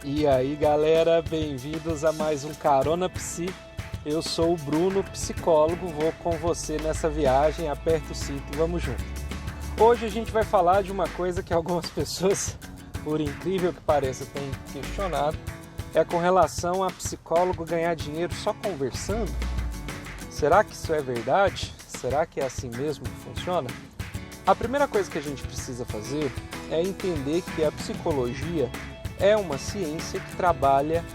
E aí galera, bem-vindos a mais um Carona Psi. Eu sou o Bruno, psicólogo, vou com você nessa viagem, aperta o cinto e vamos junto. Hoje a gente vai falar de uma coisa que algumas pessoas, por incrível que pareça, têm questionado, é com relação a psicólogo ganhar dinheiro só conversando. Será que isso é verdade? Será que é assim mesmo que funciona? A primeira coisa que a gente precisa fazer é entender que a psicologia é uma ciência que trabalha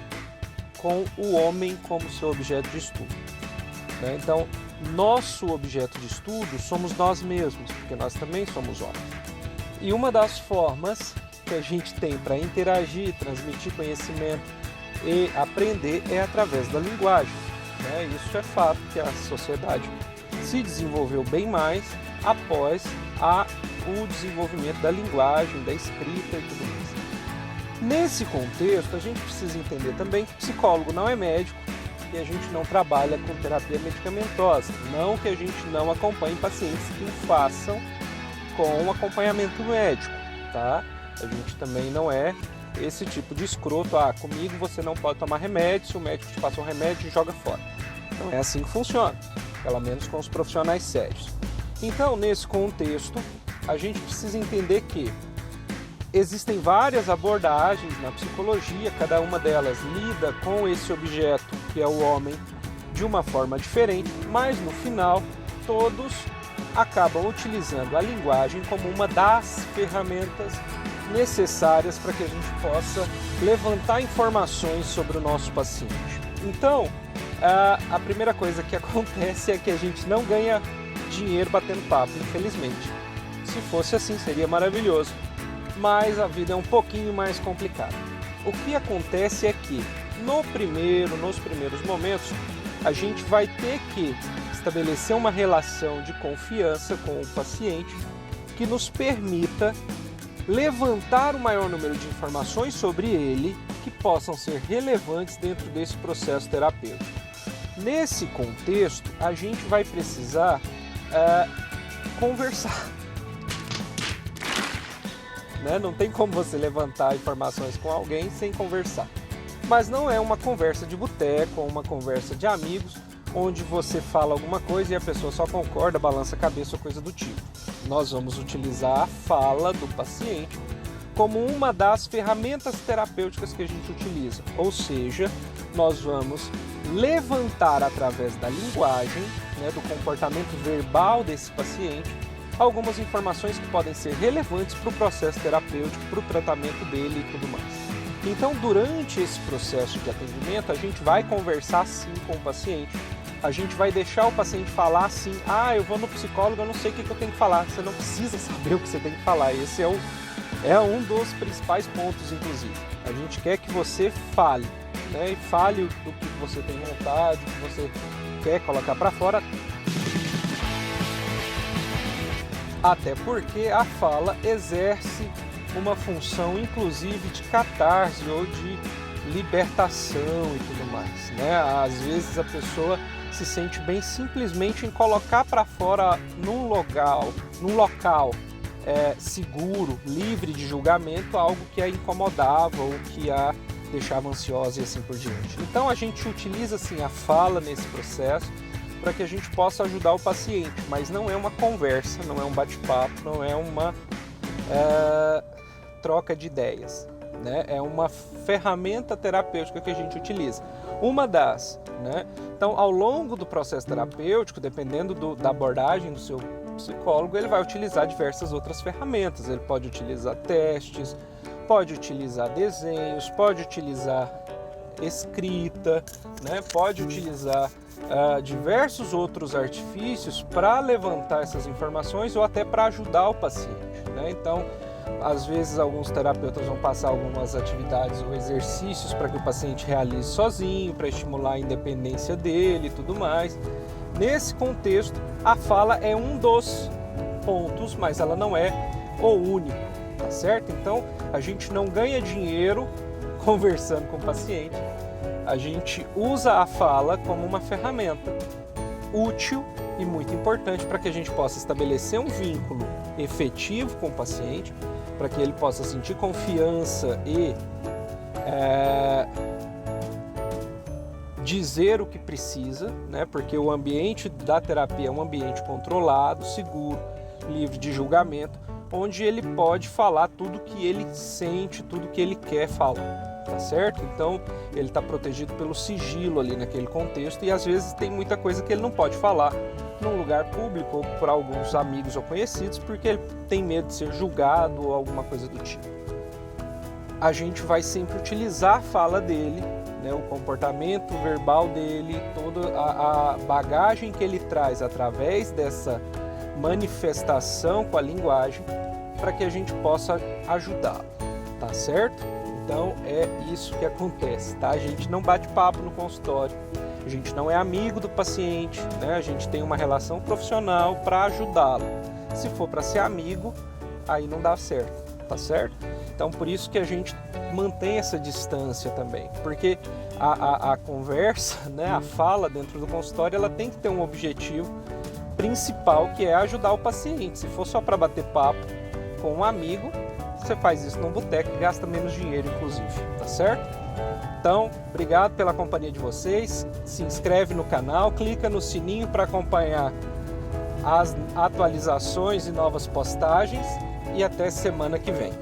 com o homem como seu objeto de estudo. Então, nosso objeto de estudo somos nós mesmos, porque nós também somos homens. E uma das formas que a gente tem para interagir, transmitir conhecimento e aprender é através da linguagem. Isso é fato que a sociedade se desenvolveu bem mais após o desenvolvimento da linguagem, da escrita e tudo mais. Nesse contexto, a gente precisa entender também que psicólogo não é médico e a gente não trabalha com terapia medicamentosa. Não que a gente não acompanhe pacientes que o façam com acompanhamento médico, tá? A gente também não é esse tipo de escroto, comigo você não pode tomar remédio, se o médico te passa um remédio, joga fora. Não é assim que funciona, pelo menos com os profissionais sérios. Então, nesse contexto, a gente precisa entender que existem várias abordagens na psicologia, cada uma delas lida com esse objeto que é o homem de uma forma diferente, mas no final todos acabam utilizando a linguagem como uma das ferramentas necessárias para que a gente possa levantar informações sobre o nosso paciente. Então, a primeira coisa que acontece é que a gente não ganha dinheiro batendo papo, infelizmente. Se fosse assim, seria maravilhoso. Mas a vida é um pouquinho mais complicada. O que acontece é que, nos primeiros momentos, a gente vai ter que estabelecer uma relação de confiança com o paciente que nos permita levantar o maior número de informações sobre ele que possam ser relevantes dentro desse processo terapêutico. Nesse contexto, a gente vai precisar conversar. Não tem como você levantar informações com alguém sem conversar. Mas não é uma conversa de boteco ou uma conversa de amigos, onde você fala alguma coisa e a pessoa só concorda, balança a cabeça ou coisa do tipo. Nós vamos utilizar a fala do paciente como uma das ferramentas terapêuticas que a gente utiliza. Ou seja, nós vamos levantar através da linguagem, do comportamento verbal desse paciente, algumas informações que podem ser relevantes para o processo terapêutico, para o tratamento dele e tudo mais. Então, durante esse processo de atendimento, a gente vai conversar sim com o paciente, a gente vai deixar o paciente falar assim, eu vou no psicólogo, eu não sei o que eu tenho que falar. Você não precisa saber o que você tem que falar, esse é um dos principais pontos, inclusive. A gente quer que você fale, e fale do que você tem vontade, o que você quer colocar para fora. Até porque a fala exerce uma função, inclusive, de catarse ou de libertação e tudo mais. Às vezes a pessoa se sente bem simplesmente em colocar para fora num local seguro, livre de julgamento, algo que a incomodava ou que a deixava ansiosa e assim por diante. Então a gente utiliza assim a fala nesse processo para que a gente possa ajudar o paciente, mas não é uma conversa, não é um bate-papo, não é uma troca de ideias, É uma ferramenta terapêutica que a gente utiliza. Uma das, Então, ao longo do processo terapêutico, dependendo da abordagem do seu psicólogo, ele vai utilizar diversas outras ferramentas. Ele pode utilizar testes, pode utilizar desenhos, pode utilizar escrita, pode utilizar diversos outros artifícios para levantar essas informações ou até para ajudar o paciente. Então, às vezes alguns terapeutas vão passar algumas atividades ou exercícios para que o paciente realize sozinho, para estimular a independência dele e tudo mais. Nesse contexto, a fala é um dos pontos, mas ela não é o único, tá certo? Então, a gente não ganha dinheiro conversando com o paciente. A gente usa a fala como uma ferramenta útil e muito importante para que a gente possa estabelecer um vínculo efetivo com o paciente, para que ele possa sentir confiança e dizer o que precisa, né? Porque o ambiente da terapia é um ambiente controlado, seguro, livre de julgamento, onde ele pode falar tudo que ele sente, tudo que ele quer falar, tá certo? Então ele está protegido pelo sigilo ali naquele contexto e às vezes tem muita coisa que ele não pode falar num lugar público ou para alguns amigos ou conhecidos porque ele tem medo de ser julgado ou alguma coisa do tipo. A gente vai sempre utilizar a fala dele, né, o comportamento verbal dele, toda a bagagem que ele traz através dessa manifestação com a linguagem para que a gente possa ajudá-lo, tá certo? Então é isso que acontece, tá? A gente não bate papo no consultório, a gente não é amigo do paciente, né? A gente tem uma relação profissional para ajudá-lo. Se for para ser amigo, aí não dá certo, tá certo? Então por isso que a gente mantém essa distância também, porque a conversa, né, a fala dentro do consultório, ela tem que ter um objetivo principal, que é ajudar o paciente. Se for só para bater papo com um amigo, você faz isso num boteco e gasta menos dinheiro, inclusive, tá certo? Então, obrigado pela companhia de vocês, se inscreve no canal, clica no sininho para acompanhar as atualizações e novas postagens e até semana que vem.